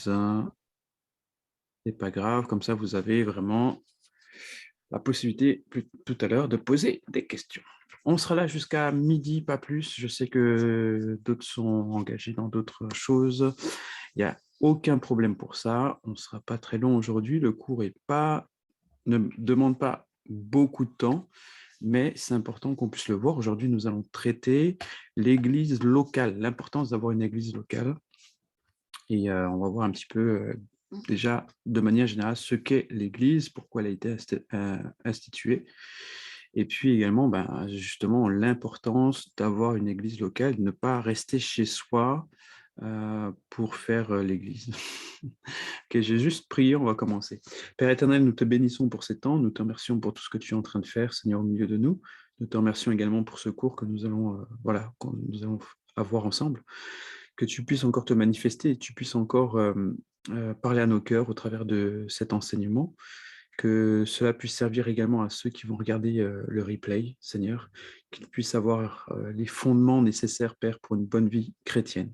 Un, c'est pas grave, comme ça vous avez vraiment la possibilité tout à l'heure de poser des questions. On sera là jusqu'à midi, pas plus. Je sais que d'autres sont engagés dans d'autres choses. Il n'y a aucun problème pour ça. On ne sera pas très long aujourd'hui. Le cours ne demande pas beaucoup de temps, mais c'est important qu'on puisse le voir. Aujourd'hui, nous allons traiter l'église locale, l'importance d'avoir une église locale. Et on va voir un petit peu, déjà, de manière générale, ce qu'est l'Église, pourquoi elle a été instituée. Et puis également, justement, l'importance d'avoir une Église locale, de ne pas rester chez soi pour faire l'Église. Ok, j'ai juste prié, on va commencer. Père éternel, nous te bénissons pour ces temps, nous te remercions pour tout ce que tu es en train de faire, Seigneur, au milieu de nous. Nous te remercions également pour ce cours que nous allons, que nous allons avoir ensemble, que tu puisses encore te manifester et tu puisses encore parler à nos cœurs au travers de cet enseignement, que cela puisse servir également à ceux qui vont regarder le replay, Seigneur, qu'ils puissent avoir les fondements nécessaires, Père, pour une bonne vie chrétienne,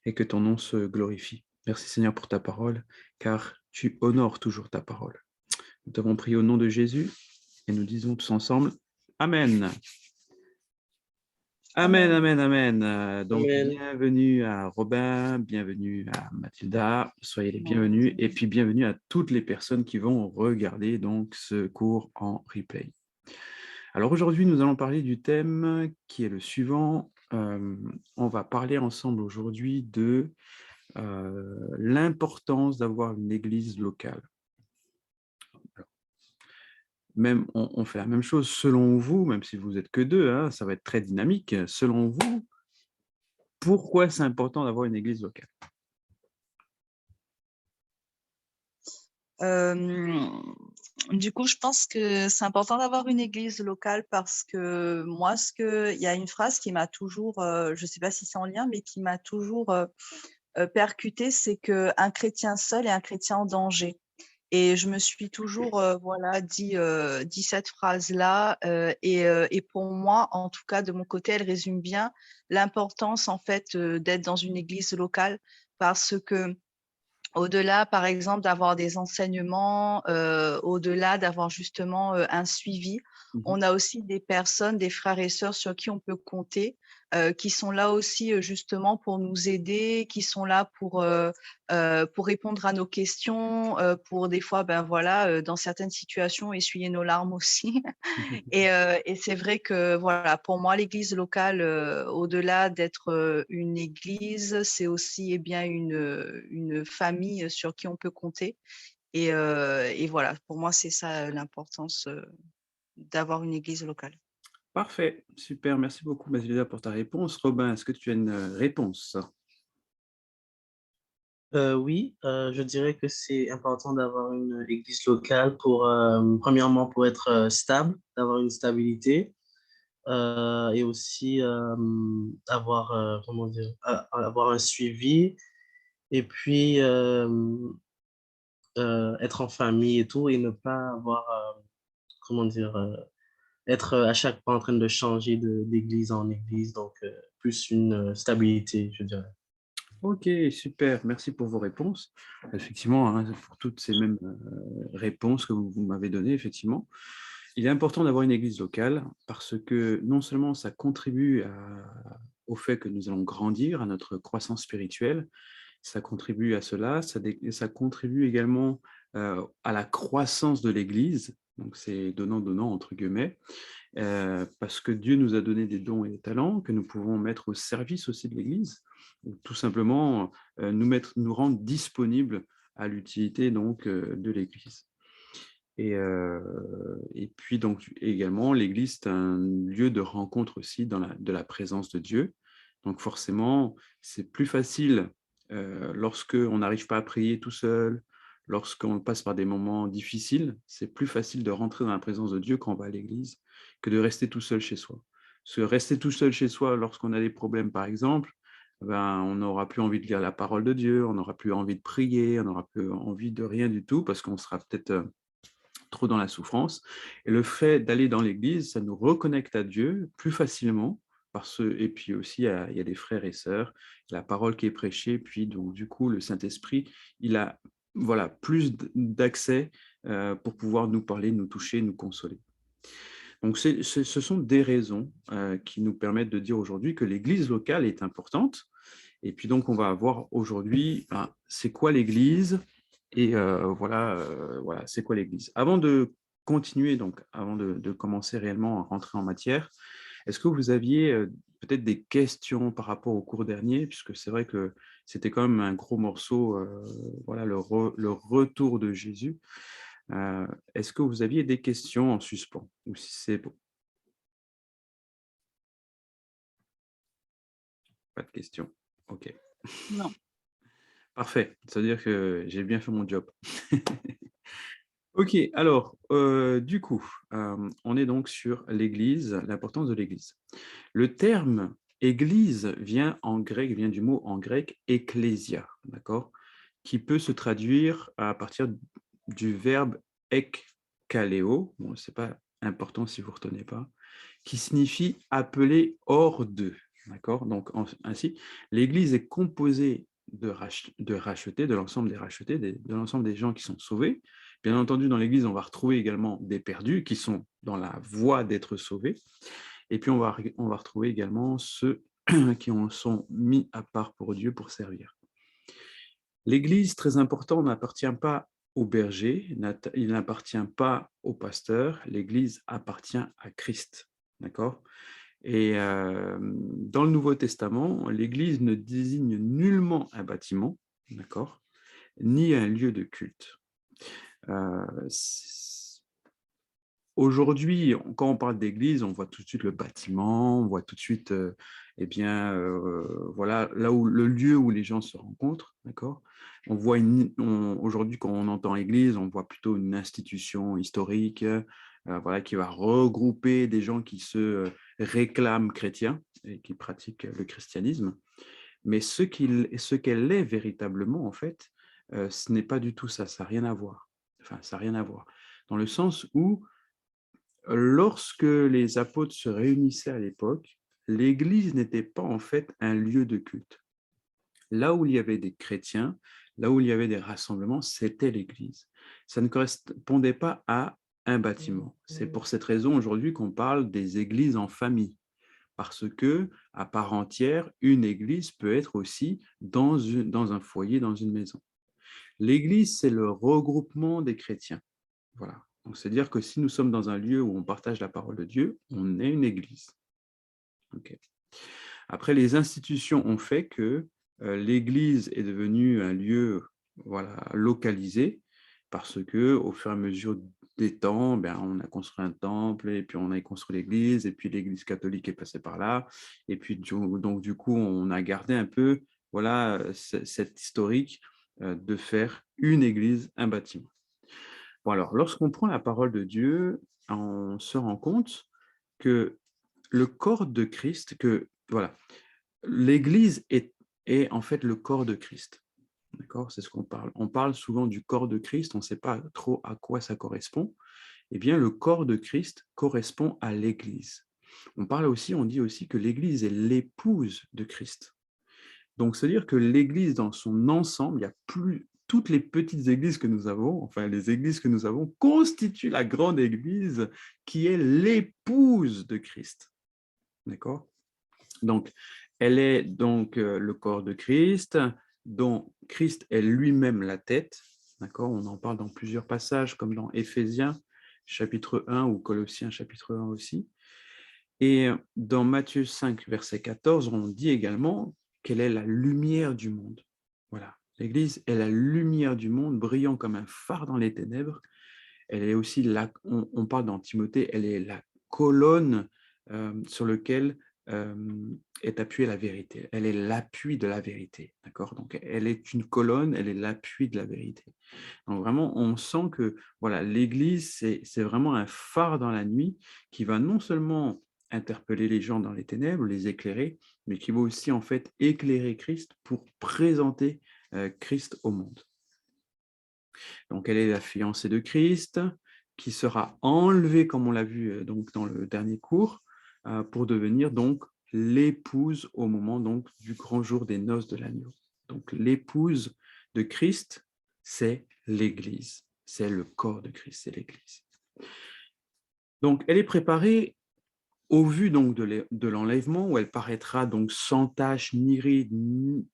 et que ton nom se glorifie. Merci, Seigneur, pour ta parole, car tu honores toujours ta parole. Nous t'avons prié au nom de Jésus, et nous disons tous ensemble, Amen. Amen, amen, amen. Donc, Amen. bienvenue à Robin, bienvenue à Mathilda, soyez les bienvenus, et puis bienvenue à toutes les personnes qui vont regarder donc ce cours en replay. Alors aujourd'hui, nous allons parler du thème qui est le suivant. On va parler ensemble aujourd'hui de l'importance d'avoir une église locale. Même, on fait la même chose selon vous, même si vous n'êtes que deux, hein, ça va être très dynamique. Selon vous, pourquoi c'est important d'avoir une église locale? Du coup, je pense que c'est important d'avoir une église locale parce que moi, il y a une phrase qui m'a toujours, je ne sais pas si c'est en lien, mais qui m'a toujours percutée, c'est qu'un chrétien seul est un chrétien en danger. Et je me suis toujours dit cette phrase-là et pour moi, en tout cas de mon côté, elle résume bien l'importance en fait d'être dans une église locale parce que au-delà, par exemple, d'avoir des enseignements, au-delà d'avoir justement, un suivi, on a aussi des personnes, des frères et sœurs sur qui on peut compter, qui sont là aussi, justement pour nous aider, qui sont là pour répondre à nos questions, pour des fois, dans certaines situations, essuyer nos larmes aussi. Et c'est vrai que voilà, pour moi, l'église locale, au-delà d'être une église, c'est aussi une famille sur qui on peut compter. Et voilà, pour moi, c'est ça l'importance d'avoir une église locale. Parfait, super, merci beaucoup Mathilda pour ta réponse. Robin, est-ce que tu as une réponse? Oui, je dirais que c'est important d'avoir une église locale pour, premièrement, pour être stable, d'avoir une stabilité et aussi avoir, comment dire, avoir un suivi et puis être en famille et tout et ne pas avoir, comment dire, être à chaque fois en train de changer d'église en église, donc plus une stabilité, je dirais. Ok, super, merci pour vos réponses. Effectivement, hein, pour toutes ces mêmes réponses que vous m'avez données, effectivement. Il est important d'avoir une église locale parce que non seulement ça contribue au fait que nous allons grandir, à notre croissance spirituelle, ça contribue à cela, ça contribue également à la croissance de l'église, donc c'est donnant-donnant entre guillemets, parce que Dieu nous a donné des dons et des talents que nous pouvons mettre au service aussi de l'Église, ou tout simplement nous rendre disponibles à l'utilité donc de l'Église. Et puis donc également, l'Église est un lieu de rencontre aussi de la présence de Dieu. Donc forcément, c'est plus facile lorsque on n'arrive pas à prier tout seul, lorsqu'on passe par des moments difficiles, c'est plus facile de rentrer dans la présence de Dieu quand on va à l'Église que de rester tout seul chez soi. Parce que rester tout seul chez soi lorsqu'on a des problèmes, par exemple, on n'aura plus envie de lire la parole de Dieu, on n'aura plus envie de prier, on n'aura plus envie de rien du tout parce qu'on sera peut-être trop dans la souffrance. Et le fait d'aller dans l'église, ça nous reconnecte à Dieu plus facilement et puis aussi, il y a des frères et sœurs, la parole qui est prêchée, puis donc du coup, le Saint-Esprit, il a voilà, plus d'accès pour pouvoir nous parler, nous toucher, nous consoler. Donc, ce sont des raisons qui nous permettent de dire aujourd'hui que l'Église locale est importante. Et puis donc, on va voir aujourd'hui, c'est quoi l'Église et voilà, c'est quoi l'Église. Avant de continuer, donc avant de commencer réellement à rentrer en matière, est-ce que vous aviez peut-être des questions par rapport au cours dernier, puisque c'est vrai que c'était quand même un gros morceau, voilà, le retour de Jésus. Est-ce que vous aviez des questions en suspens ou si c'est bon? Pas de questions. OK. Non. Parfait. C'est-à-dire que j'ai bien fait mon job. OK, alors, du coup, on est donc sur l'Église, l'importance de l'Église. Le terme église vient du mot en grec ecclésia, d'accord? Qui peut se traduire à partir du verbe ekkaleo, bon, c'est pas important si vous ne retenez pas, qui signifie appeler hors d'eux, d'accord? Donc, ainsi, l'église est composée de rachetés, de l'ensemble des rachetés, de l'ensemble des gens qui sont sauvés. Bien entendu, dans l'église, on va retrouver également des perdus qui sont dans la voie d'être sauvés. Et puis, on va retrouver également ceux qui en sont mis à part pour Dieu pour servir. L'Église, très important, n'appartient pas au berger, il n'appartient pas au pasteur, l'Église appartient à Christ. D'accord? Et dans le Nouveau Testament, l'Église ne désigne nullement un bâtiment, d'accord, ni un lieu de culte. Aujourd'hui, quand on parle d'église, on voit tout de suite le bâtiment, on voit tout de suite, voilà, là où le lieu où les gens se rencontrent, d'accord. On voit aujourd'hui, quand on entend église, on voit plutôt une institution historique, voilà, qui va regrouper des gens qui se réclament chrétiens et qui pratiquent le christianisme. Mais ce qu'elle est véritablement, en fait, ce n'est pas du tout ça. Ça n'a rien à voir. Enfin, ça n'a rien à voir. Dans le sens où lorsque les apôtres se réunissaient à l'époque, l'église n'était pas en fait un lieu de culte. Là où il y avait des chrétiens, là où il y avait des rassemblements, c'était l'église. Ça ne correspondait pas à un bâtiment. C'est pour cette raison aujourd'hui qu'on parle des églises en famille, parce que à part entière, une église peut être aussi dans un foyer, dans une maison. L'église, c'est le regroupement des chrétiens. Voilà. Donc, c'est-à-dire que si nous sommes dans un lieu où on partage la parole de Dieu, on est une église. Okay. Après, les institutions ont fait que l'église est devenue un lieu, voilà, localisé, parce que au fur et à mesure des temps, on a construit un temple, et puis on a construit l'église, et puis l'église catholique est passée par là, et puis donc du coup, on a gardé un peu, voilà, cette historique de faire une église, un bâtiment. Bon, alors, lorsqu'on prend la parole de Dieu, on se rend compte que le corps de Christ, que voilà, l'Église est en fait le corps de Christ. D'accord? C'est ce qu'on parle. On parle souvent du corps de Christ, on ne sait pas trop à quoi ça correspond. Eh bien, le corps de Christ correspond à l'Église. On dit aussi que l'Église est l'épouse de Christ. Donc, c'est-à-dire que l'Église dans son ensemble, il y a plus toutes les petites églises que nous avons, enfin les églises que nous avons, constituent la grande Église qui est l'épouse de Christ. D'accord? Donc, elle est donc le corps de Christ, dont Christ est lui-même la tête. D'accord? On en parle dans plusieurs passages, comme dans Éphésiens, chapitre 1, ou Colossiens, chapitre 1 aussi. Et dans Matthieu 5, verset 14, on dit également qu'elle est la lumière du monde. Voilà, l'Église est la lumière du monde, brillant comme un phare dans les ténèbres. Elle est aussi, on parle dans Timothée, elle est la colonne sur laquelle est appuyée la vérité. Elle est l'appui de la vérité. D'accord? Donc, elle est une colonne, elle est l'appui de la vérité. Donc, vraiment, on sent que voilà, l'Église, c'est vraiment un phare dans la nuit qui va non seulement interpeller les gens dans les ténèbres, les éclairer, mais qui va aussi en fait éclairer Christ pour présenter Christ au monde. Donc, elle est la fiancée de Christ qui sera enlevée, comme on l'a vu donc dans le dernier cours, pour devenir donc l'épouse au moment donc du grand jour des noces de l'agneau. Donc l'épouse de Christ, c'est l'Église. C'est le corps de Christ, c'est l'Église. Donc elle est préparée au vu donc de l'enlèvement, où elle paraîtra donc sans tache ni ride,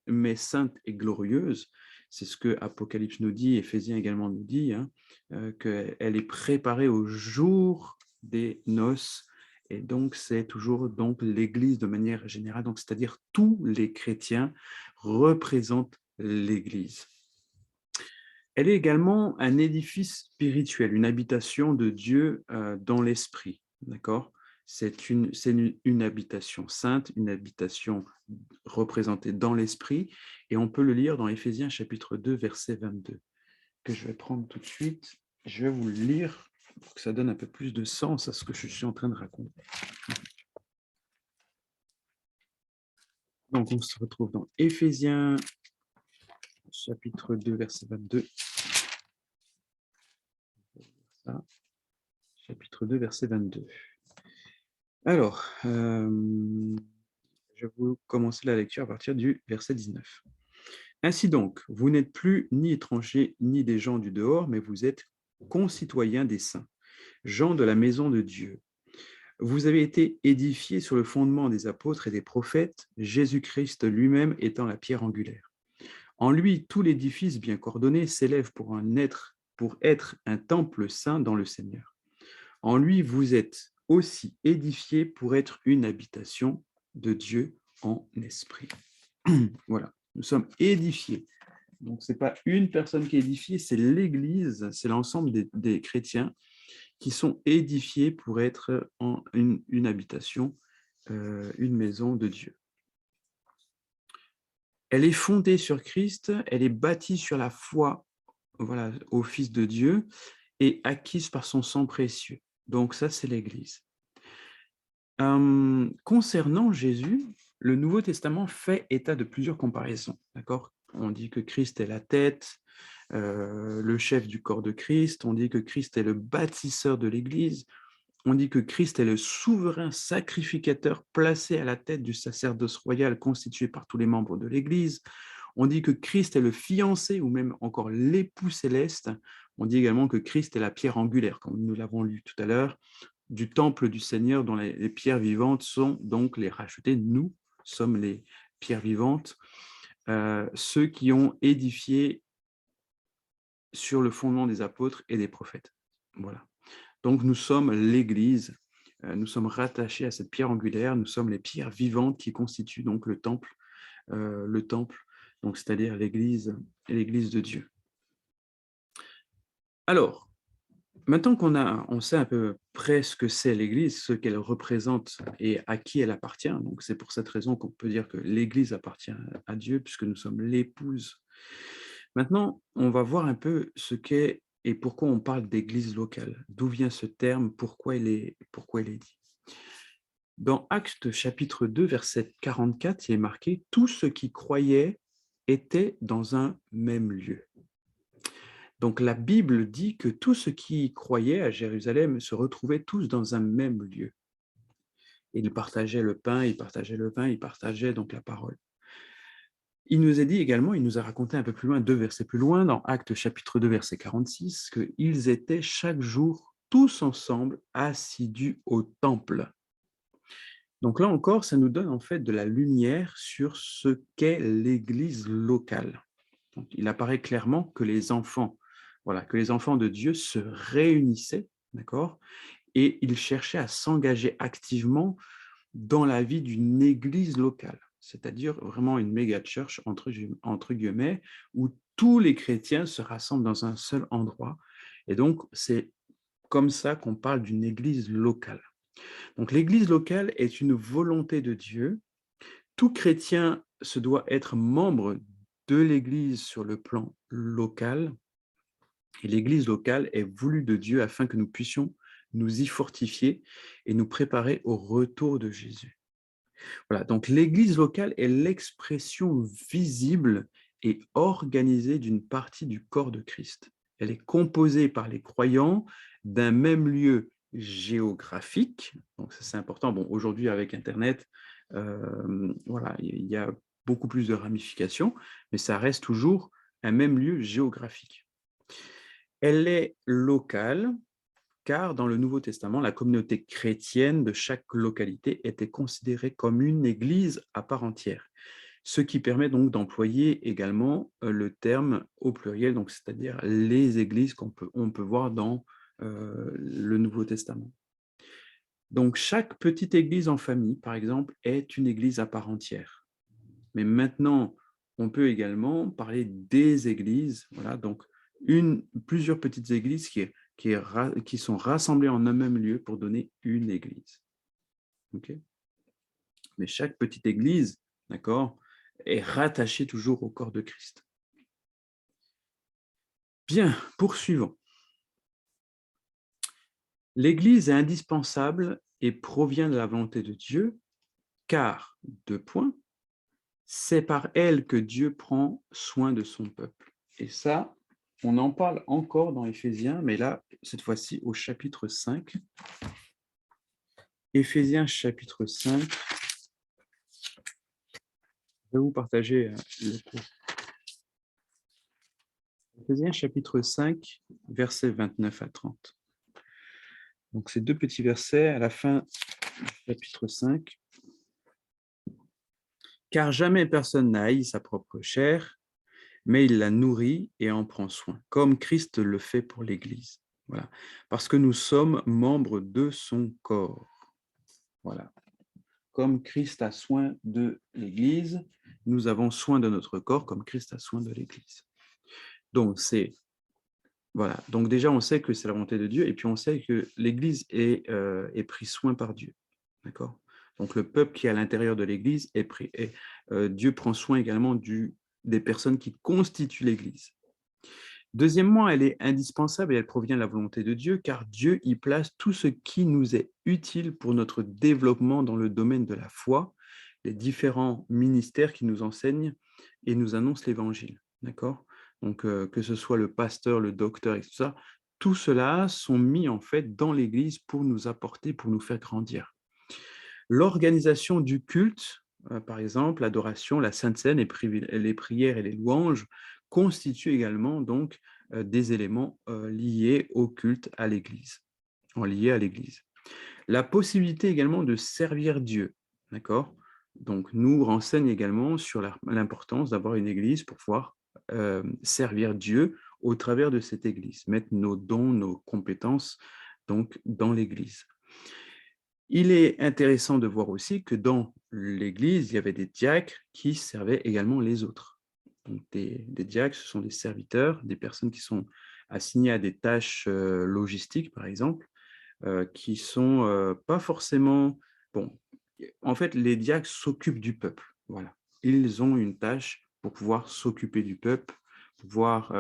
mais sainte et glorieuse. C'est ce que Apocalypse nous dit, Éphésiens également nous dit, hein, qu'elle est préparée au jour des noces. Et donc, c'est toujours donc l'Église de manière générale, donc c'est-à-dire tous les chrétiens représentent l'Église. Elle est également un édifice spirituel, une habitation de Dieu dans l'esprit, d'accord ? C'est une habitation sainte, une habitation représentée dans l'esprit, et on peut le lire dans Éphésiens chapitre 2, verset 22, que je vais prendre tout de suite. Je vais vous le lire pour que ça donne un peu plus de sens à ce que je suis en train de raconter. Donc, on se retrouve dans Éphésiens chapitre 2, verset 22. Ça, chapitre 2, verset 22. Alors, je vais vous commencer la lecture à partir du verset 19. Ainsi donc, vous n'êtes plus ni étrangers ni des gens du dehors, mais vous êtes concitoyens des saints, gens de la maison de Dieu. Vous avez été édifiés sur le fondement des apôtres et des prophètes, Jésus-Christ lui-même étant la pierre angulaire. En lui, tout l'édifice bien coordonné s'élève pour être un temple saint dans le Seigneur. En lui, vous êtes aussi édifiés pour être une habitation de Dieu en esprit. Voilà, nous sommes édifiés. Donc, ce n'est pas une personne qui est édifiée, c'est l'Église, c'est l'ensemble des chrétiens qui sont édifiés pour être en une habitation, une maison de Dieu. Elle est fondée sur Christ, elle est bâtie sur la foi, voilà, au Fils de Dieu et acquise par son sang précieux. Donc ça, c'est l'Église. Concernant Jésus, le Nouveau Testament fait état de plusieurs comparaisons. D'accord ? On dit que Christ est la tête, le chef du corps de Christ, on dit que Christ est le bâtisseur de l'Église, on dit que Christ est le souverain sacrificateur placé à la tête du sacerdoce royal constitué par tous les membres de l'Église. On dit que Christ est le fiancé ou même encore l'époux céleste. On dit également que Christ est la pierre angulaire, comme nous l'avons lu tout à l'heure, du temple du Seigneur dont les pierres vivantes sont donc les rachetées. Nous sommes les pierres vivantes, ceux qui ont édifié sur le fondement des apôtres et des prophètes. Voilà. Donc nous sommes l'Église, nous sommes rattachés à cette pierre angulaire, nous sommes les pierres vivantes qui constituent donc le temple, donc c'est-à-dire l'Église de Dieu. Alors, maintenant on sait à peu près ce que c'est l'Église, ce qu'elle représente et à qui elle appartient, donc c'est pour cette raison qu'on peut dire que l'Église appartient à Dieu, puisque nous sommes l'épouse. Maintenant, on va voir un peu ce qu'est et pourquoi on parle d'église locale. D'où vient ce terme, pourquoi il est dit. Dans Actes chapitre 2, verset 44, il est marqué « Tous ceux qui croyaient étaient dans un même lieu ». Donc la Bible dit que tous ceux qui croyaient à Jérusalem se retrouvaient tous dans un même lieu. Ils partageaient le pain, ils partageaient donc la parole. Il nous a dit également, il nous a raconté un peu plus loin, 2 versets plus loin, dans Actes chapitre 2, verset 46, qu'ils étaient chaque jour tous ensemble assidus au temple. Donc là encore, ça nous donne en fait de la lumière sur ce qu'est l'Église locale. Donc, il apparaît clairement que les enfants de Dieu se réunissaient, d'accord, et ils cherchaient à s'engager activement dans la vie d'une église locale, c'est-à-dire vraiment une méga church entre guillemets, où tous les chrétiens se rassemblent dans un seul endroit. Et donc, c'est comme ça qu'on parle d'une église locale. Donc, l'église locale est une volonté de Dieu. Tout chrétien se doit être membre de l'église sur le plan local. Et l'église locale est voulue de Dieu afin que nous puissions nous y fortifier et nous préparer au retour de Jésus. Voilà, donc l'église locale est l'expression visible et organisée d'une partie du corps de Christ. Elle est composée par les croyants d'un même lieu géographique. Donc ça, c'est important. Bon, aujourd'hui, avec Internet, Voilà, il y a beaucoup plus de ramifications, mais ça reste toujours un même lieu géographique. Elle est locale, car dans le Nouveau Testament, la communauté chrétienne de chaque localité était considérée comme une église à part entière, ce qui permet donc d'employer également le terme au pluriel, donc c'est-à-dire les églises on peut voir dans le Nouveau Testament. Donc chaque petite église en famille, par exemple, est une église à part entière. Mais maintenant, on peut également parler des églises, voilà, donc plusieurs petites églises qui sont rassemblées en un même lieu pour donner une église. Okay. Mais chaque petite église, d'accord, est rattachée toujours au corps de Christ. Bien, poursuivons. L'église est indispensable et provient de la volonté de Dieu, car, c'est par elle que Dieu prend soin de son peuple. Et ça, on en parle encore dans Éphésiens, mais là, cette fois-ci, au chapitre 5. Éphésiens, chapitre 5. Je vais vous partager le cours. Éphésiens, chapitre 5, versets 29 à 30. Donc, ces deux petits versets à la fin du chapitre 5. Car jamais personne n'a haï sa propre chair, mais il la nourrit et en prend soin, comme Christ le fait pour l'Église. Voilà. Parce que nous sommes membres de son corps. Voilà. Comme Christ a soin de l'Église, nous avons soin de notre corps comme Christ a soin de l'Église. Donc, voilà. Donc déjà, on sait que c'est la volonté de Dieu, et puis on sait que l'Église est pris soin par Dieu. D'accord ? Donc, le peuple qui est à l'intérieur de l'Église est pris. Et Dieu prend soin également des personnes qui constituent l'Église. Deuxièmement, elle est indispensable et elle provient de la volonté de Dieu, car Dieu y place tout ce qui nous est utile pour notre développement dans le domaine de la foi, les différents ministères qui nous enseignent et nous annoncent l'Évangile. D'accord ? Donc, que ce soit le pasteur, le docteur et tout ça, tout cela sont mis en fait dans l'Église pour nous apporter, pour nous faire grandir. L'organisation du culte, par exemple, l'adoration, la Sainte Seine, les prières et les louanges constituent également donc des éléments liés au culte à l'Église, liés à l'Église. La possibilité également de servir Dieu, d'accord ? Donc, nous renseigne également sur l'importance d'avoir une Église pour pouvoir servir Dieu au travers de cette Église, mettre nos dons, nos compétences donc dans l'Église. Il est intéressant de voir aussi que dans l'Église, il y avait des diacres qui servaient également les autres. Donc des diacres, ce sont des serviteurs, des personnes qui sont assignées à des tâches logistiques, par exemple, qui sont pas forcément... Bon, en fait, les diacres s'occupent du peuple. Voilà. Ils ont une tâche pour pouvoir s'occuper du peuple, pouvoir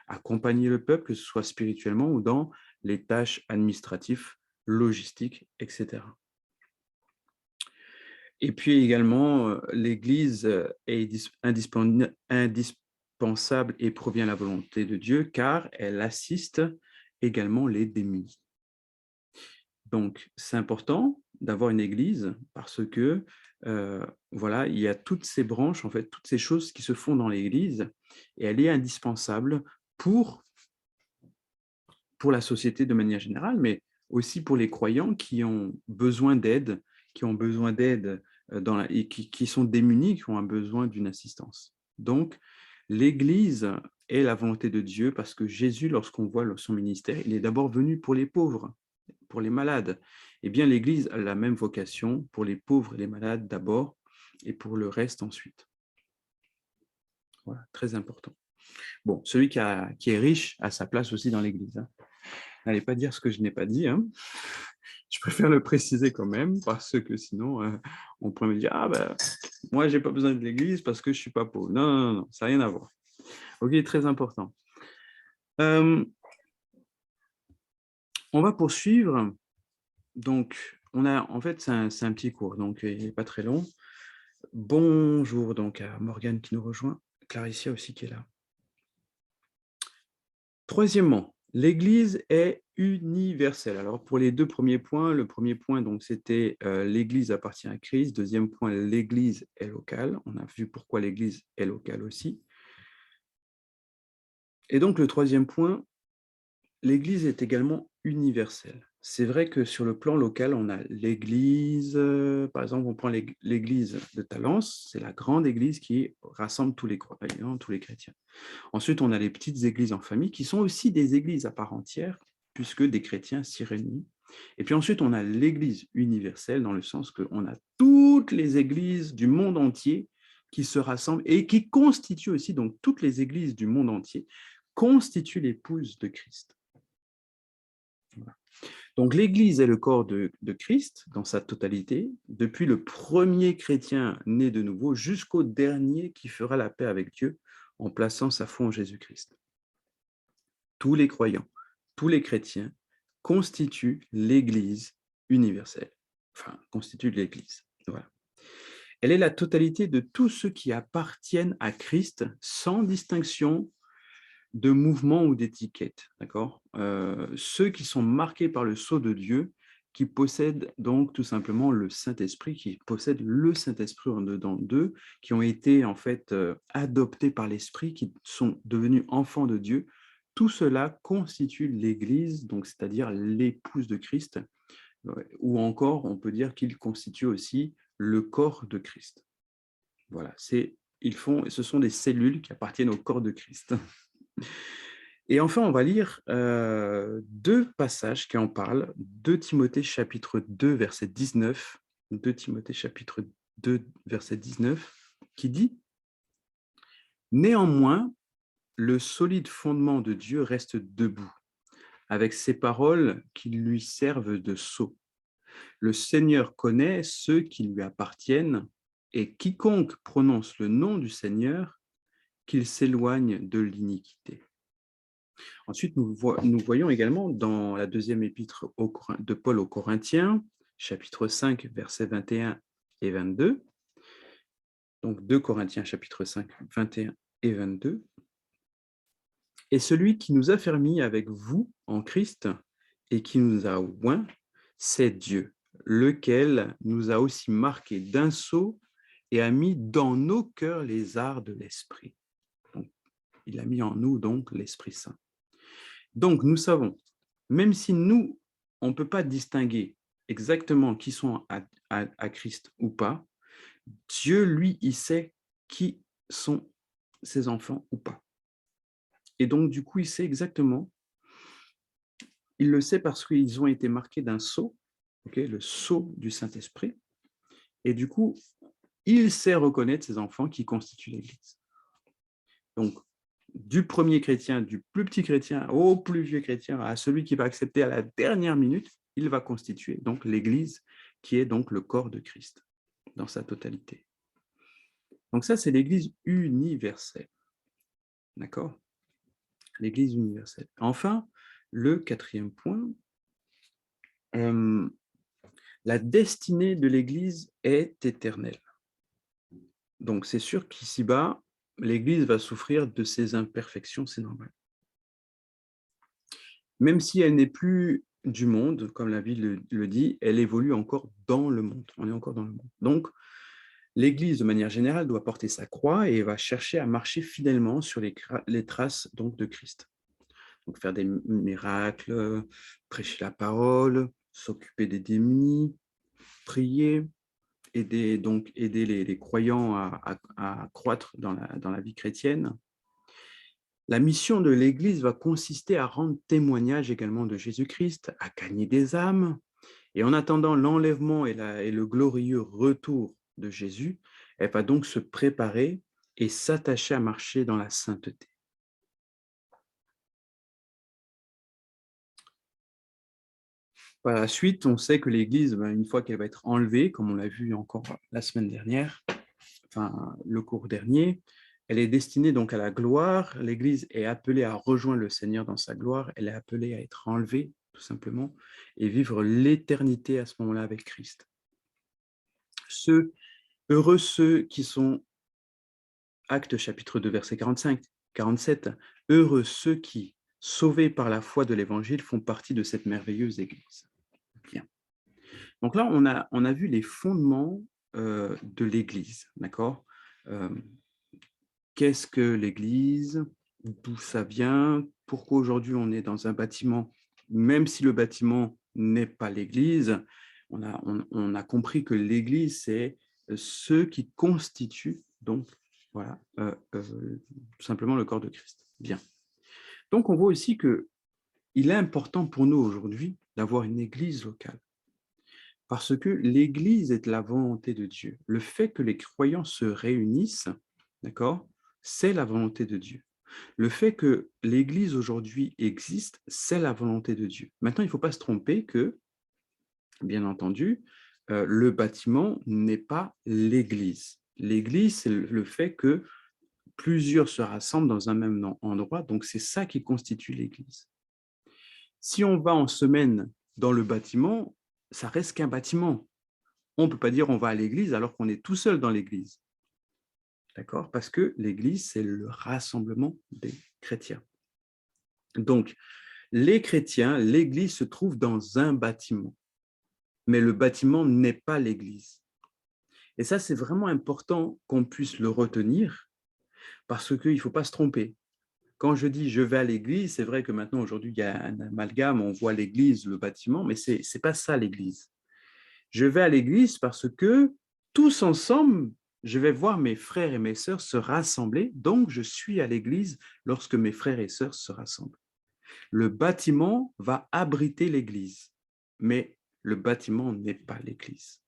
accompagner le peuple, que ce soit spirituellement ou dans les tâches administratives, logistiques, etc. Et puis également, l'Église est indispensable et provient de la volonté de Dieu, car elle assiste également les démunis. Donc, c'est important d'avoir une Église parce que, voilà, il y a toutes ces branches, en fait, toutes ces choses qui se font dans l'Église, et elle est indispensable pour la société de manière générale, mais aussi pour les croyants qui ont besoin d'aide, et qui sont démunis, qui ont un besoin d'une assistance. Donc, l'Église est la volonté de Dieu parce que Jésus, lorsqu'on voit son ministère, il est d'abord venu pour les pauvres, pour les malades. Eh bien, l'Église a la même vocation pour les pauvres et les malades d'abord et pour le reste ensuite. Voilà, très important. Bon, celui qui est riche a sa place aussi dans l'Église. Hein. N'allez pas dire ce que je n'ai pas dit. Hein. Je préfère le préciser quand même parce que sinon, on pourrait me dire « Ah ben, moi, je n'ai pas besoin de l'Église parce que je ne suis pas pauvre. » Non, non, non, ça n'a rien à voir. Ok, très important. On va poursuivre. Donc, en fait, c'est un petit cours, donc il n'est pas très long. Bonjour donc à Morgane qui nous rejoint, Claricia aussi qui est là. Troisièmement, l'Église est universelle. Alors, pour les deux premiers points, le premier point, donc, c'était l'Église appartient à Christ. Deuxième point, l'Église est locale. On a vu pourquoi l'Église est locale aussi. Et donc, le troisième point, l'Église est également universelle. C'est vrai que sur le plan local, on a l'Église, par exemple, on prend l'Église de Talence, c'est la grande Église qui rassemble tous les croyants, tous les chrétiens. Ensuite, on a les petites églises en famille qui sont aussi des églises à part entière, puisque des chrétiens s'y réunissent. Et puis ensuite, on a l'Église universelle, dans le sens qu'on a toutes les églises du monde entier qui se rassemblent et qui constituent aussi, donc toutes les églises du monde entier, constituent l'épouse de Christ. Voilà. Donc l'Église est le corps de Christ dans sa totalité, depuis le premier chrétien né de nouveau jusqu'au dernier qui fera la paix avec Dieu en plaçant sa foi en Jésus-Christ. Tous les croyants, tous les chrétiens constituent l'Église universelle, enfin, constituent l'Église. Voilà. Elle est la totalité de tous ceux qui appartiennent à Christ sans distinction de mouvement ou d'étiquette, d'accord ? Ceux qui sont marqués par le sceau de Dieu, qui possèdent donc tout simplement le Saint-Esprit, qui possèdent le Saint-Esprit en dedans d'eux, qui ont été en fait adoptés par l'Esprit, qui sont devenus enfants de Dieu. Tout cela constitue l'Église, donc c'est-à-dire l'épouse de Christ, ou encore on peut dire qu'il constitue aussi le corps de Christ. Voilà, ce sont des cellules qui appartiennent au corps de Christ. Et enfin, on va lire deux passages qui en parlent. 2 Timothée chapitre 2, verset 19. 2 Timothée chapitre 2, verset 19, qui dit « Néanmoins, le solide fondement de Dieu reste debout, avec ses paroles qui lui servent de sceau. Le Seigneur connaît ceux qui lui appartiennent, et quiconque prononce le nom du Seigneur, qu'il s'éloigne de l'iniquité. » Ensuite, nous voyons également dans la deuxième épître de Paul aux Corinthiens, chapitre 5, versets 21 et 22. Donc 2 Corinthiens, chapitre 5, 21 et 22. « Et celui qui nous a fermis avec vous en Christ et qui nous a oints, c'est Dieu, lequel nous a aussi marqués d'un sceau et a mis dans nos cœurs les arts de l'Esprit. » Il a mis en nous donc l'Esprit Saint. Donc, nous savons, même si nous, on ne peut pas distinguer exactement qui sont à Christ ou pas, Dieu, lui, il sait qui sont ses enfants ou pas. Et donc, du coup, il sait exactement, il le sait parce qu'ils ont été marqués d'un sceau, le sceau du Saint-Esprit, et du coup, il sait reconnaître ses enfants qui constituent l'Église. Donc, du premier chrétien, du plus petit chrétien au plus vieux chrétien, à celui qui va accepter à la dernière minute, il va constituer donc l'Église, qui est donc le corps de Christ dans sa totalité. Donc ça, c'est l'Église universelle. D'accord ? L'Église universelle. Enfin, le quatrième point, la destinée de l'Église est éternelle. Donc c'est sûr qu'ici-bas, l'Église va souffrir de ses imperfections, c'est normal. Même si elle n'est plus du monde, comme la Bible le dit, elle évolue encore dans le monde. On est encore dans le monde. Donc, l'Église, de manière générale, doit porter sa croix et va chercher à marcher fidèlement sur les traces donc, de Christ. Donc, faire des miracles, prêcher la parole, s'occuper des démunis, prier, aider les croyants à croître dans la vie chrétienne. La mission de l'Église va consister à rendre témoignage également de Jésus-Christ, à gagner des âmes. Et en attendant l'enlèvement et le glorieux retour de Jésus, elle va donc se préparer et s'attacher à marcher dans la sainteté. Par la suite, on sait que l'Église, une fois qu'elle va être enlevée, comme on l'a vu encore la semaine dernière, enfin le cours dernier, elle est destinée donc à la gloire. L'Église est appelée à rejoindre le Seigneur dans sa gloire. Elle est appelée à être enlevée, tout simplement, et vivre l'éternité à ce moment-là avec Christ. Heureux ceux qui sont, Actes chapitre 2, verset 45, 47, heureux ceux qui, sauvés par la foi de l'Évangile, font partie de cette merveilleuse Église. Bien. Donc là, on a vu les fondements de l'Église, d'accord? Qu'est-ce que l'Église? D'où ça vient? Pourquoi aujourd'hui on est dans un bâtiment, même si le bâtiment n'est pas l'Église, on a compris que l'Église, c'est ceux qui constituent, donc, voilà, tout simplement le corps de Christ. Bien. Donc, on voit aussi qu'il est important pour nous aujourd'hui d'avoir une Église locale, parce que l'Église est la volonté de Dieu. Le fait que les croyants se réunissent, d'accord, c'est la volonté de Dieu. Le fait que l'Église aujourd'hui existe, c'est la volonté de Dieu. Maintenant, il ne faut pas se tromper que, bien entendu, le bâtiment n'est pas l'Église. L'Église, c'est le fait que plusieurs se rassemblent dans un même endroit, donc c'est ça qui constitue l'Église. Si on va en semaine dans le bâtiment, ça reste qu'un bâtiment. On ne peut pas dire on va à l'église alors qu'on est tout seul dans l'église. D'accord? Parce que l'église, c'est le rassemblement des chrétiens. Donc, les chrétiens, l'église se trouve dans un bâtiment, mais le bâtiment n'est pas l'église. Et ça, c'est vraiment important qu'on puisse le retenir parce qu'il ne faut pas se tromper. Quand je dis je vais à l'église, c'est vrai que maintenant, aujourd'hui, il y a un amalgame, on voit l'église, le bâtiment, mais ce n'est pas ça l'église. Je vais à l'église parce que tous ensemble, je vais voir mes frères et mes sœurs se rassembler. Donc, je suis à l'église lorsque mes frères et sœurs se rassemblent. Le bâtiment va abriter l'église, mais le bâtiment n'est pas l'église.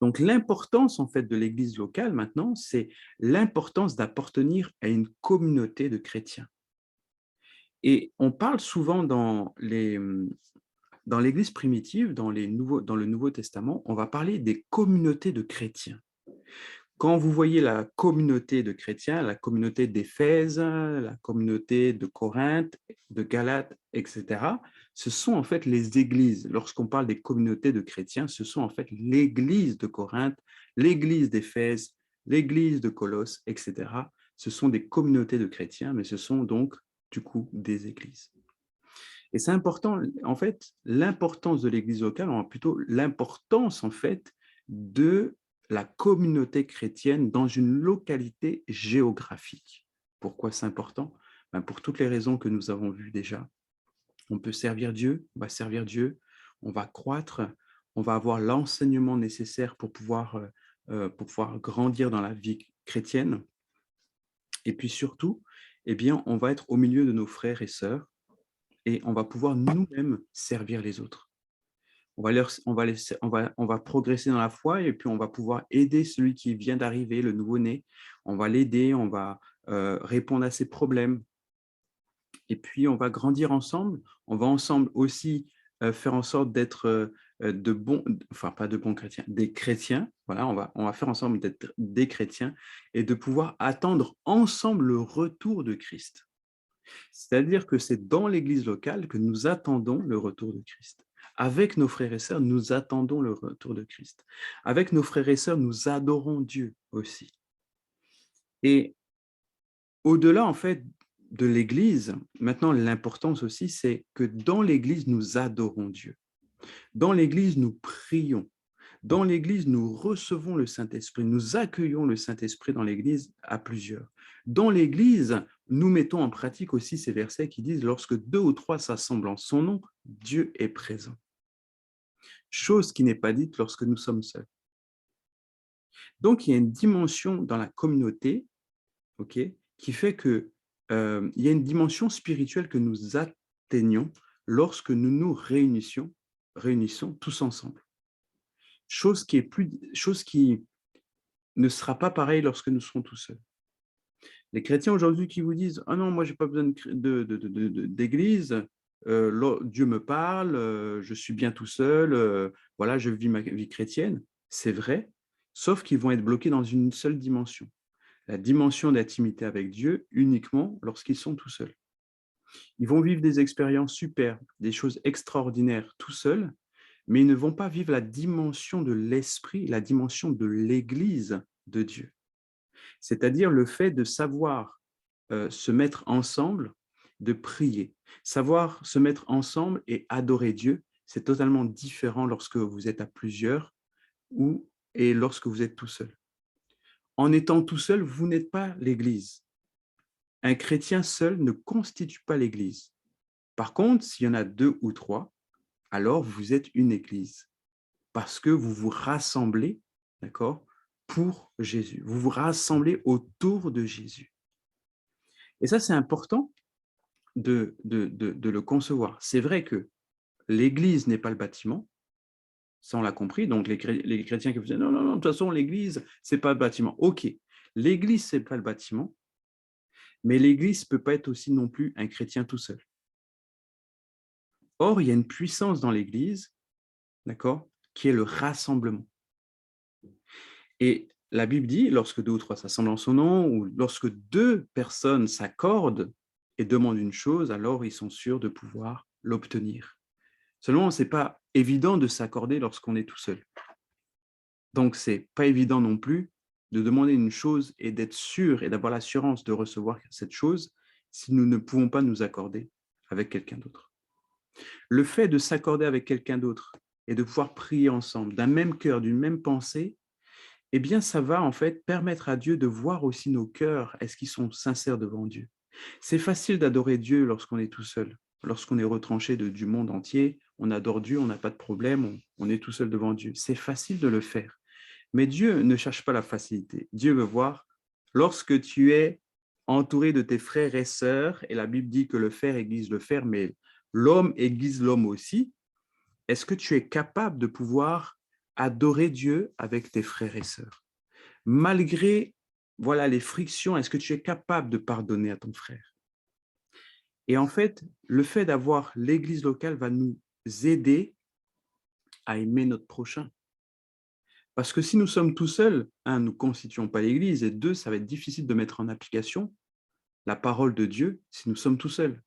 Donc, l'importance en fait de l'église locale maintenant, c'est l'importance d'appartenir à une communauté de chrétiens. Et on parle souvent dans l'Église primitive, dans le Nouveau Testament, on va parler des communautés de chrétiens. Quand vous voyez la communauté de chrétiens, la communauté d'Éphèse, la communauté de Corinthe, de Galates, etc., ce sont en fait les églises. Lorsqu'on parle des communautés de chrétiens, ce sont en fait l'église de Corinthe, l'église d'Éphèse, l'église de Colosse, etc. Ce sont des communautés de chrétiens, mais ce sont donc du coup des églises. Et c'est important, en fait, l'importance de l'église locale, ou plutôt l'importance, en fait, de la communauté chrétienne dans une localité géographique. Pourquoi c'est important? Pour toutes les raisons que nous avons vues déjà. On peut servir Dieu, on va servir Dieu, on va croître, on va avoir l'enseignement nécessaire pour pouvoir grandir dans la vie chrétienne. Et puis surtout, eh bien, on va être au milieu de nos frères et sœurs, et on va pouvoir nous-mêmes servir les autres. On va progresser dans la foi et puis on va pouvoir aider celui qui vient d'arriver, le nouveau-né. On va l'aider, on va répondre à ses problèmes. Et puis, on va grandir ensemble. On va ensemble aussi faire en sorte d'être de bons, enfin pas de bons chrétiens, des chrétiens. Voilà, on va faire ensemble d'être des chrétiens et de pouvoir attendre ensemble le retour de Christ. C'est-à-dire que c'est dans l'Église locale que nous attendons le retour de Christ. Avec nos frères et sœurs, nous attendons le retour de Christ. Avec nos frères et sœurs, nous adorons Dieu aussi. Et au-delà, en fait, de l'Église, maintenant, l'importance aussi, c'est que dans l'Église, nous adorons Dieu. Dans l'Église, nous prions. Dans l'Église, nous recevons le Saint-Esprit, nous accueillons le Saint-Esprit dans l'Église à plusieurs. Dans l'Église, nous mettons en pratique aussi ces versets qui disent « Lorsque 2 ou 3 s'assemblent en son nom, Dieu est présent ». Chose qui n'est pas dite lorsque nous sommes seuls. Donc, il y a une dimension dans la communauté, qui fait que il y a une dimension spirituelle que nous atteignons lorsque nous nous réunissons tous ensemble. Chose qui ne sera pas pareille lorsque nous serons tout seuls. Les chrétiens aujourd'hui qui vous disent « Ah non, moi, je n'ai pas besoin d'église, Dieu me parle, je suis bien tout seul, voilà, je vis ma vie chrétienne », c'est vrai, sauf qu'ils vont être bloqués dans une seule dimension. La dimension d'intimité avec Dieu uniquement lorsqu'ils sont tout seuls. Ils vont vivre des expériences superbes, des choses extraordinaires tout seuls, mais ils ne vont pas vivre la dimension de l'esprit, la dimension de l'Église de Dieu. C'est-à-dire le fait de savoir se mettre ensemble de prier. Savoir se mettre ensemble et adorer Dieu, c'est totalement différent lorsque vous êtes à plusieurs et lorsque vous êtes tout seul. En étant tout seul, vous n'êtes pas l'Église. Un chrétien seul ne constitue pas l'Église. Par contre, s'il y en a 2 ou 3, alors vous êtes une Église parce que vous vous rassemblez, d'accord, pour Jésus. Vous vous rassemblez autour de Jésus. Et ça, c'est important de le concevoir. C'est vrai que l'Église n'est pas le bâtiment, ça on l'a compris, donc les chrétiens qui disaient non, non, non, de toute façon, l'Église, ce n'est pas le bâtiment. Ok, l'Église, ce n'est pas le bâtiment, mais l'Église ne peut pas être aussi non plus un chrétien tout seul. Or, il y a une puissance dans l'Église, d'accord, qui est le rassemblement. Et la Bible dit, lorsque 2 ou 3 s'assemblent en son nom, ou lorsque 2 personnes s'accordent et demandent une chose, alors ils sont sûrs de pouvoir l'obtenir. Seulement, ce n'est pas évident de s'accorder lorsqu'on est tout seul. Donc, ce n'est pas évident non plus de demander une chose et d'être sûr et d'avoir l'assurance de recevoir cette chose si nous ne pouvons pas nous accorder avec quelqu'un d'autre. Le fait de s'accorder avec quelqu'un d'autre et de pouvoir prier ensemble, d'un même cœur, d'une même pensée, eh bien, ça va en fait permettre à Dieu de voir aussi nos cœurs, est-ce qu'ils sont sincères devant Dieu. C'est facile d'adorer Dieu lorsqu'on est tout seul, lorsqu'on est retranché du monde entier, on adore Dieu, on n'a pas de problème, on est tout seul devant Dieu. C'est facile de le faire. Mais Dieu ne cherche pas la facilité. Dieu veut voir lorsque tu es entouré de tes frères et sœurs, et la Bible dit que le fer aiguise le fer, mais l'homme aiguise l'homme aussi, est-ce que tu es capable de pouvoir adorer Dieu avec tes frères et sœurs? Malgré les frictions, est-ce que tu es capable de pardonner à ton frère? Et en fait, le fait d'avoir l'église locale va nous aider à aimer notre prochain. Parce que si nous sommes tout seuls, un, nous ne constituons pas l'église, et deux, ça va être difficile de mettre en application la parole de Dieu si nous sommes tout seuls.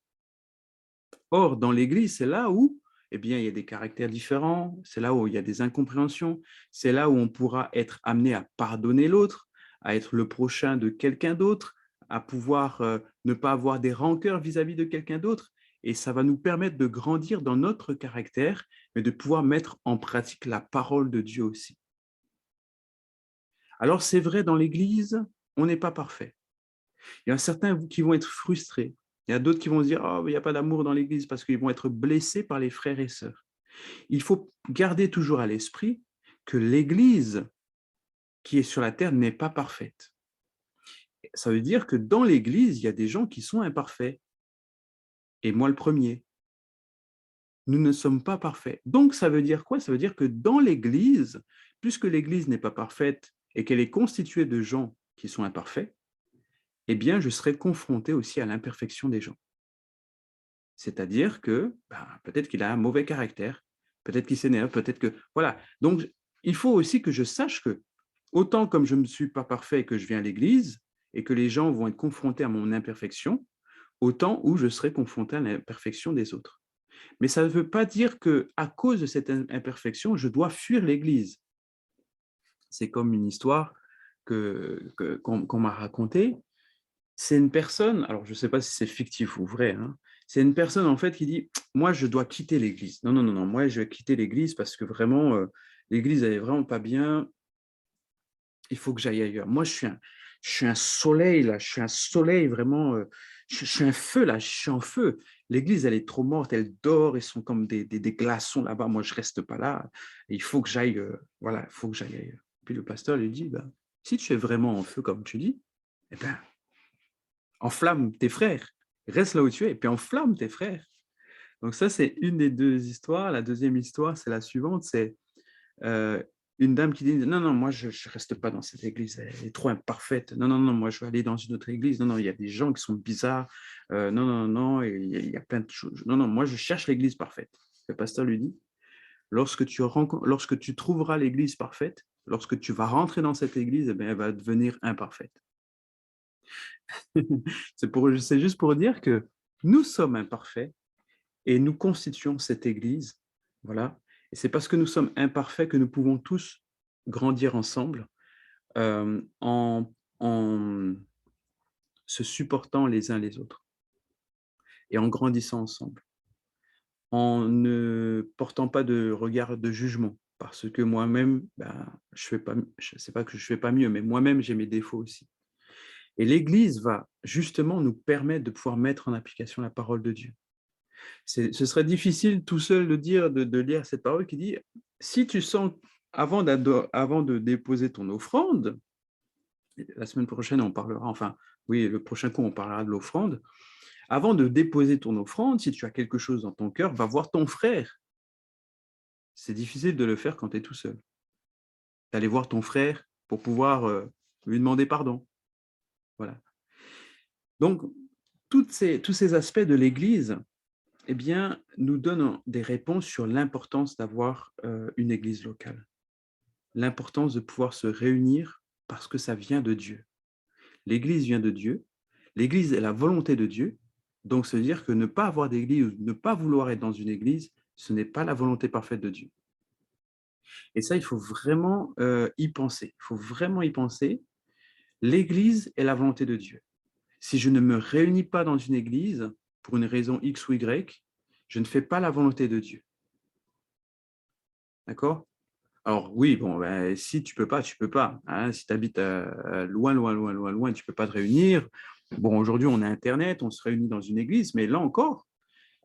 Or, dans l'église, c'est là où il y a des caractères différents, c'est là où il y a des incompréhensions, c'est là où on pourra être amené à pardonner l'autre, à être le prochain de quelqu'un d'autre, à pouvoir ne pas avoir des rancœurs vis-à-vis de quelqu'un d'autre. Et ça va nous permettre de grandir dans notre caractère, mais de pouvoir mettre en pratique la parole de Dieu aussi. Alors, c'est vrai, dans l'Église, on n'est pas parfait. Il y en a certains qui vont être frustrés. Il y a d'autres qui vont se dire « Oh, il n'y a pas d'amour dans l'Église » parce qu'ils vont être blessés par les frères et sœurs. Il faut garder toujours à l'esprit que l'Église qui est sur la terre n'est pas parfaite. Ça veut dire que dans l'Église, il y a des gens qui sont imparfaits. Et moi le premier. Nous ne sommes pas parfaits. Donc, ça veut dire quoi? Ça veut dire que dans l'Église, puisque l'Église n'est pas parfaite et qu'elle est constituée de gens qui sont imparfaits, eh bien, je serai confronté aussi à l'imperfection des gens. C'est-à-dire que peut-être qu'il a un mauvais caractère, peut-être qu'il s'énerve, peut-être que… Voilà. Donc, il faut aussi que je sache que, autant comme je ne suis pas parfait et que je viens à l'Église et que les gens vont être confrontés à mon imperfection, autant où je serai confronté à l'imperfection des autres. Mais ça ne veut pas dire qu'à cause de cette imperfection, je dois fuir l'Église. C'est comme une histoire qu'on m'a racontée. C'est une personne, alors je ne sais pas si c'est fictif ou vrai, hein, c'est une personne en fait qui dit « Moi, je dois quitter l'Église. Non, non, non, non, moi, je vais quitter l'Église parce que vraiment, l'Église, elle n'est vraiment pas bien. Il faut que j'aille ailleurs. Moi, je suis un soleil, là. Je suis un soleil, vraiment. Je suis un feu, là. Je suis en feu. L'Église, elle est trop morte. Elle dort. Ils sont comme des glaçons là-bas. Moi, je ne reste pas là. Il faut que j'aille, voilà, il faut que j'aille ailleurs. Puis le pasteur lui dit, si tu es vraiment en feu, comme tu dis, eh ben, enflamme tes frères. Reste là où tu es, et puis enflamme tes frères. Donc ça, c'est une des 2 histoires. La deuxième histoire, c'est la suivante, c'est une dame qui dit « Non, non, moi, je ne reste pas dans cette église, elle est trop imparfaite. Non, non, non, moi, je vais aller dans une autre église. Non, non, il y a des gens qui sont bizarres. Non, non, non, il y a plein de choses. Non, non, moi, je cherche l'église parfaite. » Le pasteur lui dit « Lorsque tu trouveras l'église parfaite, lorsque tu vas rentrer dans cette église, eh bien, elle va devenir imparfaite. » C'est juste pour dire que nous sommes imparfaits et nous constituons cette église. Voilà. Et c'est parce que nous sommes imparfaits que nous pouvons tous grandir ensemble en se supportant les uns les autres. et en grandissant ensemble, en ne portant pas de regard de jugement, parce que moi-même, je fais pas, sais pas que je fais pas mieux, mais moi-même, j'ai mes défauts aussi. Et l'Église va justement nous permettre de pouvoir mettre en application la parole de Dieu. Ce serait difficile tout seul de dire, de lire cette parole qui dit, si tu sens, avant de déposer ton offrande, la semaine prochaine, on parlera, enfin, oui, le prochain coup, on parlera de l'offrande. Avant de déposer ton offrande, si tu as quelque chose dans ton cœur, va voir ton frère. C'est difficile de le faire quand tu es tout seul. D'aller voir ton frère pour pouvoir lui demander pardon. Voilà. Donc, tous ces aspects de l'Église, eh bien, nous donnent des réponses sur l'importance d'avoir une Église locale. L'importance de pouvoir se réunir parce que ça vient de Dieu. L'Église vient de Dieu. L'Église est la volonté de Dieu. Donc, se dire que ne pas avoir d'Église ou ne pas vouloir être dans une Église, ce n'est pas la volonté parfaite de Dieu. Et ça, il faut vraiment y penser. Il faut vraiment y penser. L'Église est la volonté de Dieu. Si je ne me réunis pas dans une Église, pour une raison X ou Y, je ne fais pas la volonté de Dieu. D'accord? Alors oui, bon, si tu peux pas, tu peux pas. Hein. Si tu habites loin, tu peux pas te réunir. Bon, aujourd'hui, on a Internet, on se réunit dans une église, mais là encore,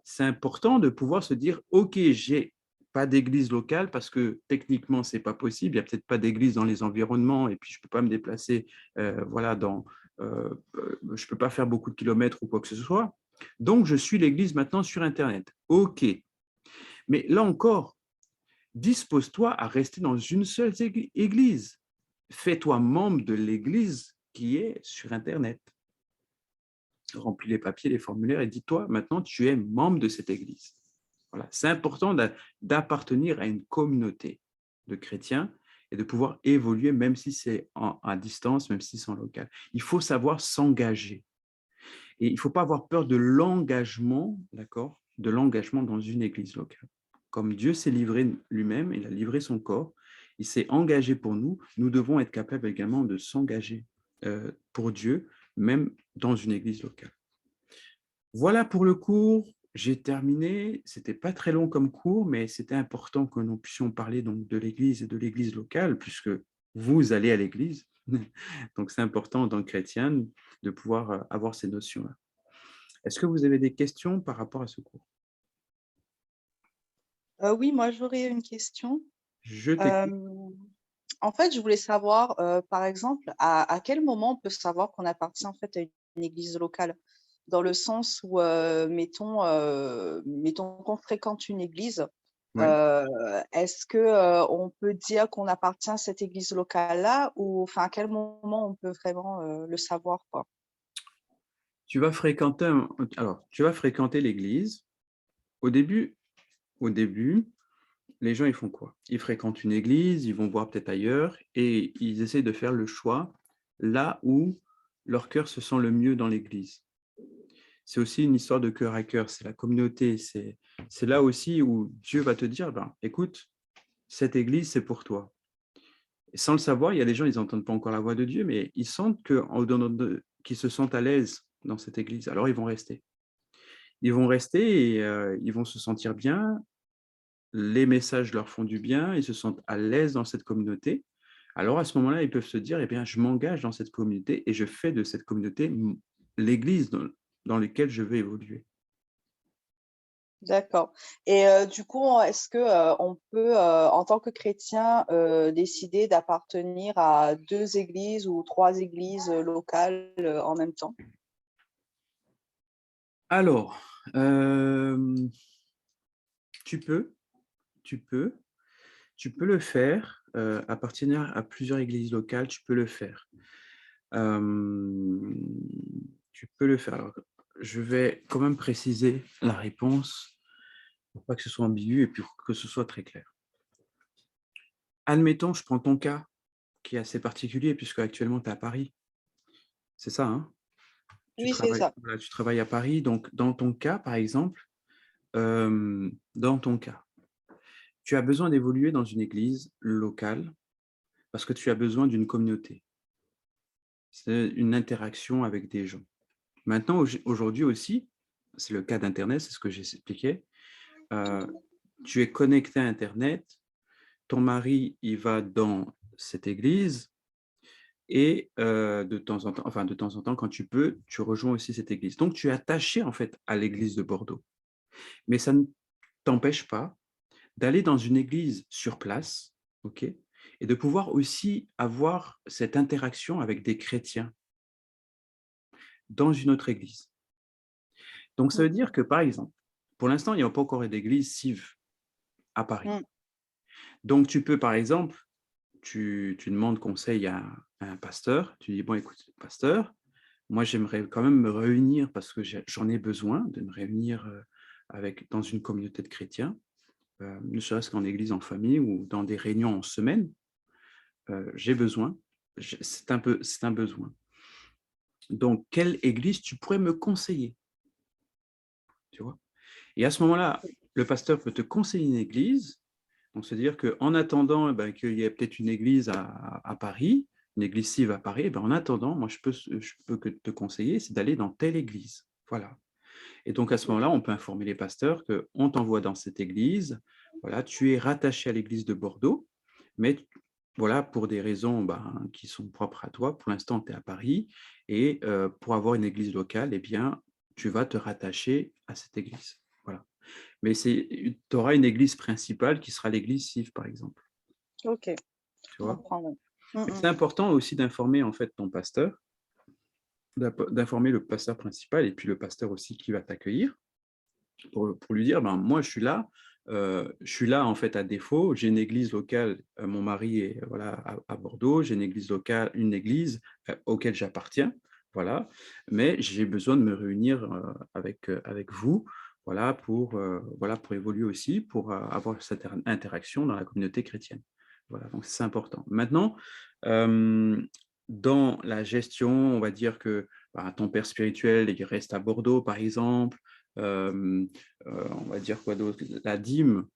c'est important de pouvoir se dire, OK, j'ai pas d'église locale parce que techniquement, c'est pas possible. Il y a peut-être pas d'église dans les environnements et puis je peux pas me déplacer, voilà, je peux pas faire beaucoup de kilomètres ou quoi que ce soit. Donc, je suis l'église maintenant sur Internet. OK. Mais là encore, dispose-toi à rester dans une seule église. Fais-toi membre de l'église qui est sur Internet. Remplis les papiers, les formulaires et dis-toi, maintenant, tu es membre de cette église. Voilà. C'est important d'appartenir à une communauté de chrétiens et de pouvoir évoluer, même si c'est à distance, même si c'est en local. Il faut savoir s'engager. Et il ne faut pas avoir peur de l'engagement, d'accord, de l'engagement dans une église locale. Comme Dieu s'est livré lui-même, il a livré son corps, il s'est engagé pour nous, nous devons être capables également de s'engager pour Dieu, même dans une église locale. Voilà pour le cours, j'ai terminé. C'était pas très long comme cours, mais c'était important que nous puissions parler donc de l'église et de l'église locale, puisque vous allez à l'église. Donc c'est important en tant que chrétien de pouvoir avoir ces notions-là. Est-ce que vous avez des questions par rapport à ce cours? Oui, moi j'aurais une question. Je t'écoute. En fait, je voulais savoir, par exemple, à quel moment on peut savoir qu'on appartient en fait à une église locale? Dans le sens où, mettons qu'on fréquente une église, Ouais. est-ce que on peut dire qu'on appartient à cette église locale-là, ou enfin à quel moment on peut vraiment le savoir, quoi? Tu vas fréquenter, tu vas fréquenter l'église. Au début, les gens, ils font quoi? Ils fréquentent une église, ils vont voir peut-être ailleurs et ils essaient de faire le choix là où leur cœur se sent le mieux dans l'église. C'est aussi une histoire de cœur à cœur, c'est la communauté, c'est là aussi où Dieu va te dire, écoute, cette église, c'est pour toi. Et sans le savoir, il y a des gens, ils n'entendent pas encore la voix de Dieu, mais ils sentent qu'ils se sentent à l'aise dans cette église, alors ils vont rester. Ils vont rester et ils vont se sentir bien, les messages leur font du bien, ils se sentent à l'aise dans cette communauté. Alors à ce moment-là, ils peuvent se dire, eh bien, je m'engage dans cette communauté et je fais de cette communauté l'église dans laquelle je vais évoluer. D'accord. Et du coup, est-ce que, on peut, en tant que chrétien, décider d'appartenir à 2 églises ou 3 églises, locales, en même temps? Alors, tu peux, tu peux, tu peux le faire, appartenir à plusieurs églises locales, tu peux le faire. Tu peux le faire. Alors, je vais quand même préciser la réponse pour pas que ce soit ambigu et pour que ce soit très clair. Admettons, je prends ton cas qui est assez particulier puisque actuellement tu es à Paris. C'est ça, hein? Oui, c'est ça. Voilà, tu travailles à Paris. Donc, dans ton cas, par exemple, dans ton cas, tu as besoin d'évoluer dans une église locale parce que tu as besoin d'une communauté. C'est une interaction avec des gens. Maintenant, aujourd'hui aussi, c'est le cas d'Internet, c'est ce que j'expliquais. Tu es connecté à Internet, ton mari, il va dans cette église et de temps en temps, quand tu peux, tu rejoins aussi cette église. Donc, tu es attaché en fait à l'église de Bordeaux. Mais ça ne t'empêche pas d'aller dans une église sur place, ok, et de pouvoir aussi avoir cette interaction avec des chrétiens dans une autre église. Donc, ça veut dire que, par exemple, pour l'instant, il n'y a pas encore d'église CIV à Paris. Donc, tu peux, par exemple, tu demandes conseil à un pasteur, tu dis, bon, écoute, pasteur, moi, j'aimerais quand même me réunir parce que j'en ai besoin de me réunir dans une communauté de chrétiens, ne serait-ce qu'en église, en famille ou dans des réunions en semaine. J'ai besoin, c'est un besoin. Donc, quelle église tu pourrais me conseiller? Tu vois? Et à ce moment-là, le pasteur peut te conseiller une église. Donc, c'est-à-dire qu'en attendant qu'il y ait peut-être une église à Paris, une église CIV à Paris, en attendant, moi, je peux que te conseiller, c'est d'aller dans telle église. Voilà. Et donc, à ce moment-là, on peut informer les pasteurs qu'on t'envoie dans cette église. Voilà, tu es rattaché à l'église de Bordeaux, mais voilà, pour des raisons qui sont propres à toi, pour l'instant, tu es à Paris, et pour avoir une église locale, eh bien, tu vas te rattacher à cette église. Voilà. Mais tu auras une église principale qui sera l'église CIV, par exemple. Ok, Tu vois? comprends. C'est important aussi d'informer en fait ton pasteur, d'informer le pasteur principal et puis le pasteur aussi qui va t'accueillir pour lui dire, moi je suis là en fait à défaut, j'ai une église locale, mon mari est voilà, à Bordeaux, j'ai une église locale, une église auquel j'appartiens, voilà, mais j'ai besoin de me réunir avec vous, voilà, pour évoluer aussi, pour avoir cette interaction dans la communauté chrétienne. Voilà, donc c'est important. Maintenant, dans la gestion, on va dire que ton père spirituel, il reste à Bordeaux, par exemple. On va dire quoi d'autre? La dîme,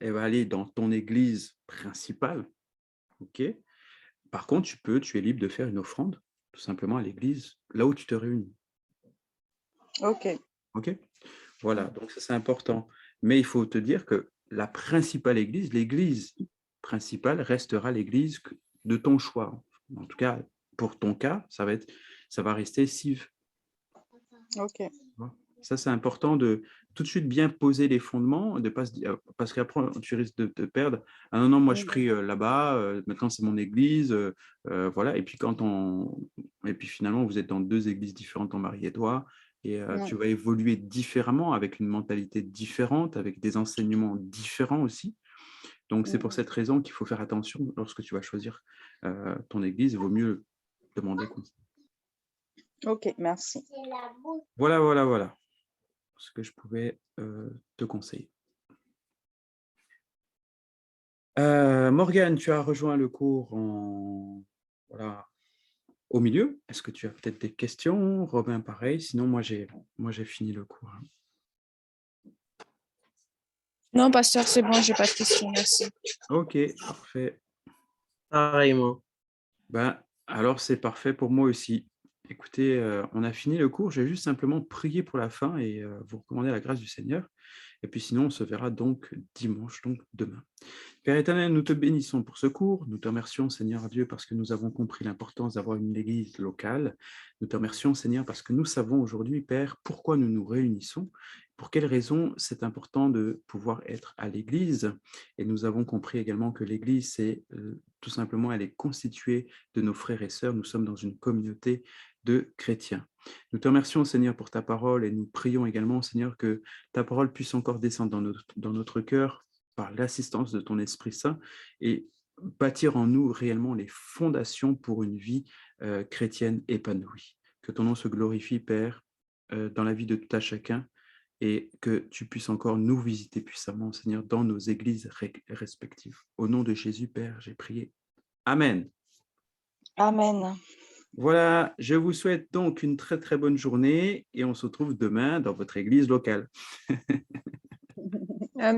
elle va aller dans ton église principale. Ok. Par contre, tu es libre de faire une offrande, tout simplement à l'église, là où tu te réunis. Ok. Ok. Voilà, donc ça c'est important. Mais il faut te dire que la principale église, l'église principale restera l'église de ton choix. En tout cas, pour ton cas, ça va rester CIV. Ok. Ça, c'est important de tout de suite bien poser les fondements, de pas se dire, parce qu'après, tu risques de te perdre. Ah non, non, moi, je prie là-bas, maintenant, c'est mon église. Voilà. Et puis, et puis, finalement, vous êtes dans deux églises différentes, ton mari et toi, et tu vas évoluer différemment, avec une mentalité différente, avec des enseignements différents aussi. Donc, c'est pour cette raison qu'il faut faire attention lorsque tu vas choisir ton église. Il vaut mieux demander conseil. Ok, merci. Voilà, voilà, voilà ce que je pouvais te conseiller. Morgane, tu as rejoint le cours au milieu. Est-ce que tu as peut-être des questions? Robin, pareil. Sinon, moi, j'ai fini le cours. Non, pasteur, c'est bon, j'ai pas de questions, merci. Ok, parfait. Pareillement. Alors, c'est parfait pour moi aussi. Écoutez, on a fini le cours. Je vais juste simplement prier pour la fin et vous recommander la grâce du Seigneur. Et puis sinon, on se verra donc dimanche, donc demain. Père éternel, nous te bénissons pour ce cours. Nous te remercions, Seigneur Dieu, parce que nous avons compris l'importance d'avoir une église locale. Nous te remercions, Seigneur, parce que nous savons aujourd'hui, Père, pourquoi nous nous réunissons, pour quelles raisons c'est important de pouvoir être à l'église. Et nous avons compris également que l'église, c'est tout simplement, elle est constituée de nos frères et sœurs. Nous sommes dans une communauté de chrétiens. Nous te remercions, Seigneur, pour ta parole et nous prions également, Seigneur, que ta parole puisse encore descendre dans notre cœur par l'assistance de ton Esprit Saint et bâtir en nous réellement les fondations pour une vie chrétienne épanouie. Que ton nom se glorifie, Père, dans la vie de tout à chacun et que tu puisses encore nous visiter puissamment, Seigneur, dans nos églises respectives. Au nom de Jésus, Père, j'ai prié. Amen. Amen. Voilà, je vous souhaite donc une très très bonne journée et on se retrouve demain dans votre église locale.